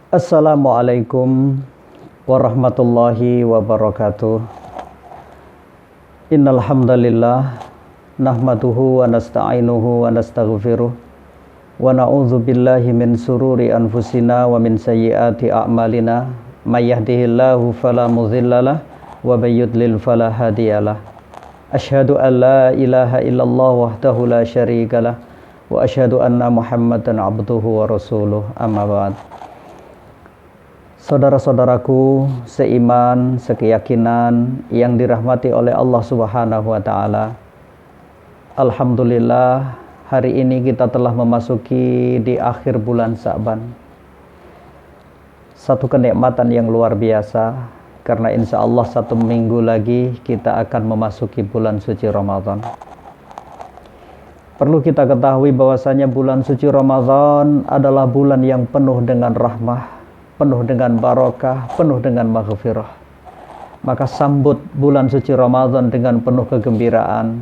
Assalamualaikum warahmatullahi wabarakatuh. Innal hamdalillah nahmaduhu wa nasta'inuhu wa nastaghfiruh wa na'udzu billahi min sururi anfusina wa min sayyiati a'malina may yahdihillahu fala mudhillalah wa may yudlil fala hadiyalah. Asyhadu an la ilaha illallah wahdahu la syarikalah wa asyhadu anna Muhammadan abduhu wa rasuluh. Amma ba'd. Saudara-saudaraku seiman, sekeyakinan yang dirahmati oleh Allah Subhanahu wa taala. Alhamdulillah, hari ini kita telah memasuki di akhir bulan Sa'ban. Satu kenikmatan yang luar biasa, karena insya Allah satu minggu lagi kita akan memasuki bulan suci Ramadan. Perlu kita ketahui bahwasanya bulan suci Ramadan adalah bulan yang penuh dengan rahmah, penuh dengan barokah, penuh dengan maghfirah. Maka sambut bulan suci Ramadan dengan penuh kegembiraan,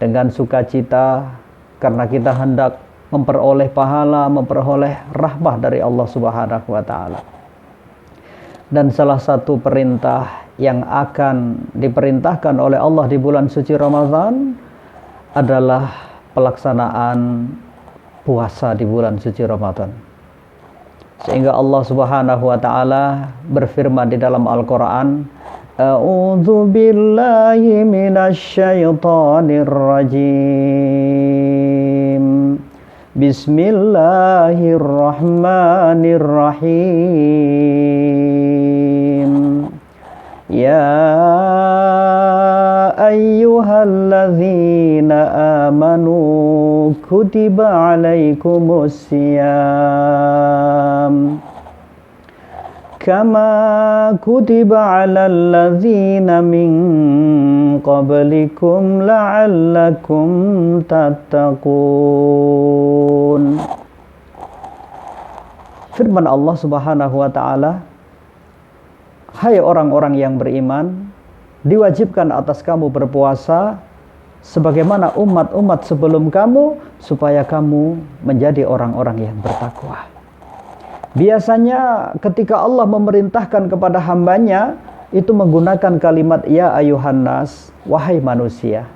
dengan sukacita, karena kita hendak memperoleh pahala, memperoleh rahmah dari Allah Subhanahu wa taala. Dan salah satu perintah yang akan diperintahkan oleh Allah di bulan suci Ramadan adalah pelaksanaan puasa di bulan suci Ramadan. Sehingga Allah Subhanahu wa taala berfirman di dalam Al-Qur'an, A'udzu billahi minasyaitonir rajim. Bismillahirrahmanirrahim. Ya ayyuhalladzina amanu kutiba alaikumus siyam kama kutiba alal ladzina min qablikum la'allakum tattaqun. Firman Allah Subhanahu wa taala, hai orang-orang yang beriman, diwajibkan atas kamu berpuasa sebagaimana umat-umat sebelum kamu, supaya kamu menjadi orang-orang yang bertakwa. Biasanya ketika Allah memerintahkan kepada hambanya, itu menggunakan kalimat ya ayuhan nas, wahai manusia.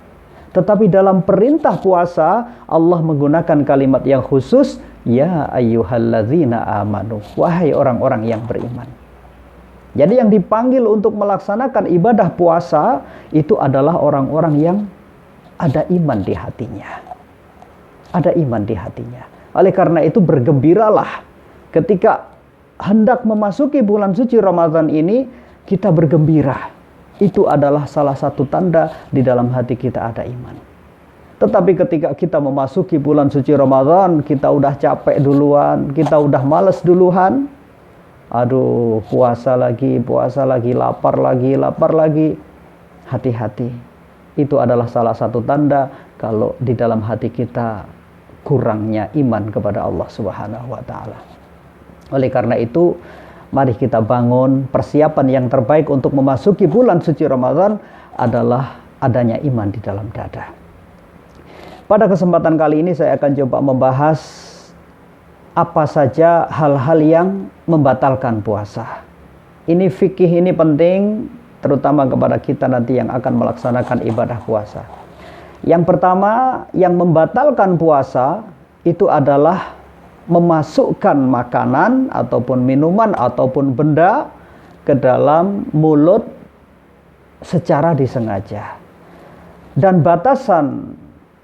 Tetapi dalam perintah puasa, Allah menggunakan kalimat yang khusus, ya ayyuhalladzina amanu, wahai orang-orang yang beriman. Jadi yang dipanggil untuk melaksanakan ibadah puasa itu adalah orang-orang yang ada iman di hatinya. Ada iman di hatinya. Oleh karena itu bergembiralah ketika hendak memasuki bulan suci Ramadan ini, kita bergembira. Itu adalah salah satu tanda di dalam hati kita ada iman. Tetapi ketika kita memasuki bulan suci Ramadan, kita udah capek duluan, kita udah malas duluan. Aduh, puasa lagi, lapar lagi. Hati-hati. Itu adalah salah satu tanda kalau di dalam hati kita kurangnya iman kepada Allah Subhanahu wa taala. Oleh karena itu, mari kita bangun persiapan yang terbaik untuk memasuki bulan suci Ramadan adalah adanya iman di dalam dada. Pada kesempatan kali ini saya akan coba membahas apa saja hal-hal yang membatalkan puasa. Ini fikih, ini penting, terutama kepada kita nanti yang akan melaksanakan ibadah puasa. Yang pertama, yang membatalkan puasa itu adalah memasukkan makanan ataupun minuman ataupun benda ke dalam mulut secara disengaja. Dan batasan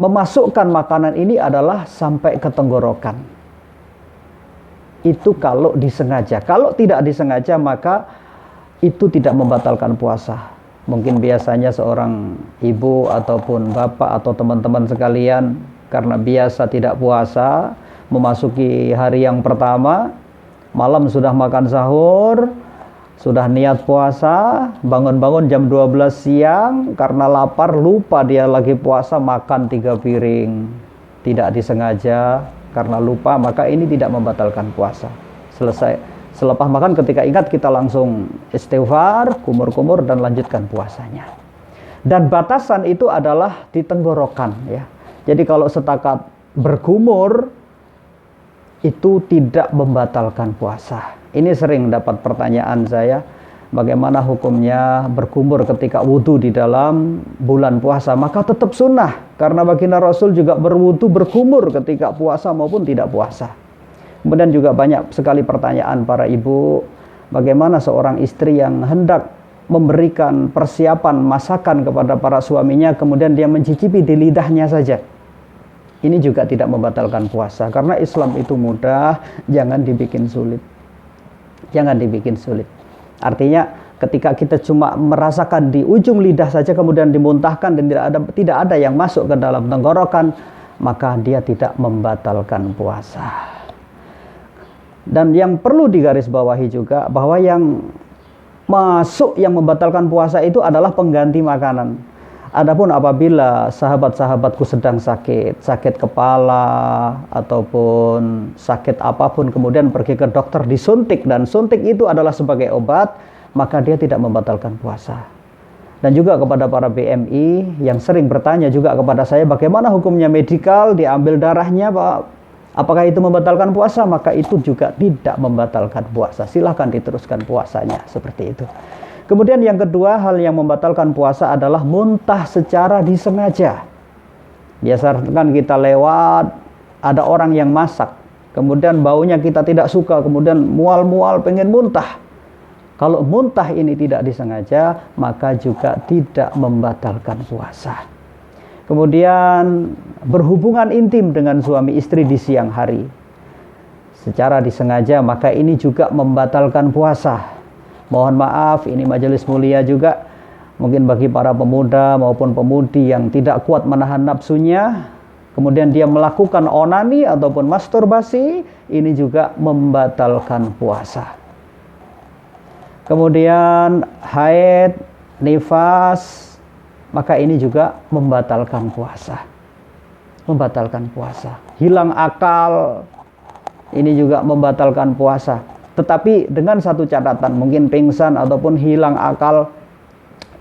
memasukkan makanan ini adalah sampai ke tenggorokan. Itu kalau disengaja. Kalau tidak disengaja maka itu tidak membatalkan puasa. Mungkin biasanya seorang ibu ataupun bapak atau teman-teman sekalian karena biasa tidak puasa, memasuki hari yang pertama, malam sudah makan sahur, sudah niat puasa, bangun-bangun jam 12 siang, karena lapar lupa dia lagi puasa, makan 3 piring. Tidak disengaja, karena lupa, maka ini tidak membatalkan puasa. Selepas makan ketika ingat kita langsung istighfar, kumur-kumur dan lanjutkan puasanya. Dan batasan itu adalah di tenggorokan ya. Jadi kalau setakat berkumur itu tidak membatalkan puasa. Ini sering dapat pertanyaan saya, bagaimana hukumnya berkumur ketika wudhu di dalam bulan puasa? Maka tetap sunnah, karena baginda Rasul juga berwudhu berkumur ketika puasa maupun tidak puasa. Kemudian juga banyak sekali pertanyaan para ibu, bagaimana seorang istri yang hendak memberikan persiapan masakan kepada para suaminya, kemudian dia mencicipi di lidahnya saja. Ini juga tidak membatalkan puasa, karena Islam itu mudah, jangan dibikin sulit. Jangan dibikin sulit. Artinya ketika kita cuma merasakan di ujung lidah saja kemudian dimuntahkan dan tidak ada yang masuk ke dalam tenggorokan, maka dia tidak membatalkan puasa. Dan yang perlu digarisbawahi juga bahwa yang masuk yang membatalkan puasa itu adalah pengganti makanan. Adapun apabila sahabat-sahabatku sedang sakit kepala ataupun sakit apapun, kemudian pergi ke dokter disuntik, dan suntik itu adalah sebagai obat, maka dia tidak membatalkan puasa. Dan juga kepada para BMI yang sering bertanya juga kepada saya, bagaimana hukumnya medikal, diambil darahnya Pak, apakah itu membatalkan puasa? Maka itu juga tidak membatalkan puasa. Silahkan diteruskan puasanya, seperti itu. Kemudian yang kedua, hal yang membatalkan puasa adalah muntah secara disengaja. Biasakan kita lewat, ada orang yang masak, kemudian baunya kita tidak suka, kemudian mual-mual pengen muntah. Kalau muntah ini tidak disengaja, maka juga tidak membatalkan puasa. Kemudian berhubungan intim dengan suami istri di siang hari secara disengaja, maka ini juga membatalkan puasa. Mohon maaf, ini majelis mulia juga mungkin bagi para pemuda maupun pemudi yang tidak kuat menahan nafsunya, kemudian dia melakukan onani ataupun masturbasi, ini juga membatalkan puasa. Kemudian haid, nifas, maka ini juga membatalkan puasa. Membatalkan puasa. Hilang akal, ini juga membatalkan puasa. Tetapi dengan satu catatan, mungkin pingsan ataupun hilang akal,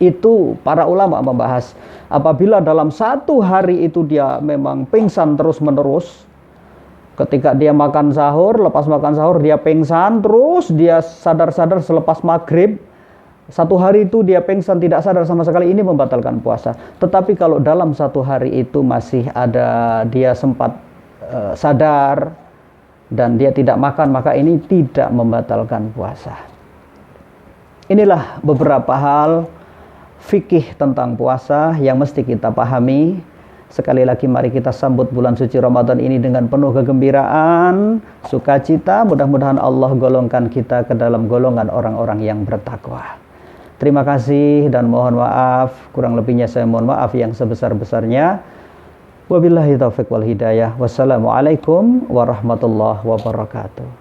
itu para ulama membahas, apabila dalam satu hari itu dia memang pingsan terus menerus, ketika dia makan sahur, lepas makan sahur dia pingsan, terus dia sadar-sadar selepas maghrib, satu hari itu dia pingsan tidak sadar sama sekali, ini membatalkan puasa. Tetapi kalau dalam satu hari itu masih ada dia sempat sadar dan dia tidak makan, maka ini tidak membatalkan puasa. Inilah beberapa hal fikih tentang puasa yang mesti kita pahami. Sekali lagi mari kita sambut bulan suci Ramadan ini dengan penuh kegembiraan, sukacita. Mudah-mudahan Allah golongkan kita ke dalam golongan orang-orang yang bertakwa. Terima kasih dan mohon maaf, kurang lebihnya saya mohon maaf yang sebesar-besarnya. Wabillahi taufiq wal hidayah. Wassalamualaikum warahmatullahi wabarakatuh.